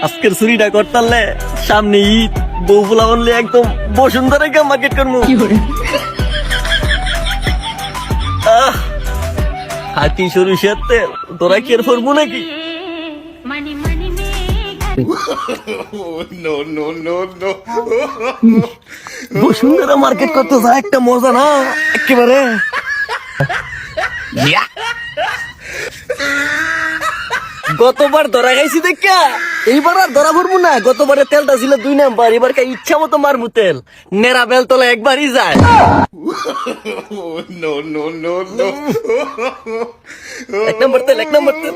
আজকের চুরিটা করতালে সামনে ঈদ বউ ফুলা বললে একদম বসুন্ধরা গিয়ে মার্কেট করবো। হাতি সরিষার তেল তোরা কি আর ফরবো নাকি? বসুন্ধরা মার্কেট করতে যা একটা মজা না একেবারে। গতবার ধরা খাইছি দেখা এইবার আর ধরা পড়বো না। গতবারে তেলটা ছিল 2 নাম্বার, এবার ইচ্ছা মতো মারবো তেল। নেড়া বেল তোলা একবারই যায়। এক নম্বর তেল, এক নম্বর তেল।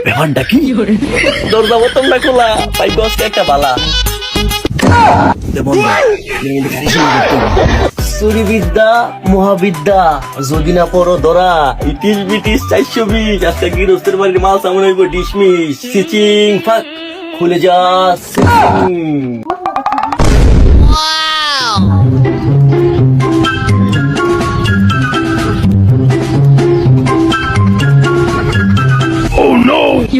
ব্যাপারটা কি? দরজা বোতামটা খোলা, পাই গছকে একটা বালা। চুরি বিদ্যা মহাবিদ্যা, যদি না পড়ো ধরা। ইটিস বিটিস 420, আজকে গৃহস্থের বাড়ির মাল সামনে হইব ডিসমিস। সিচিং ফাক খুলে যা। কি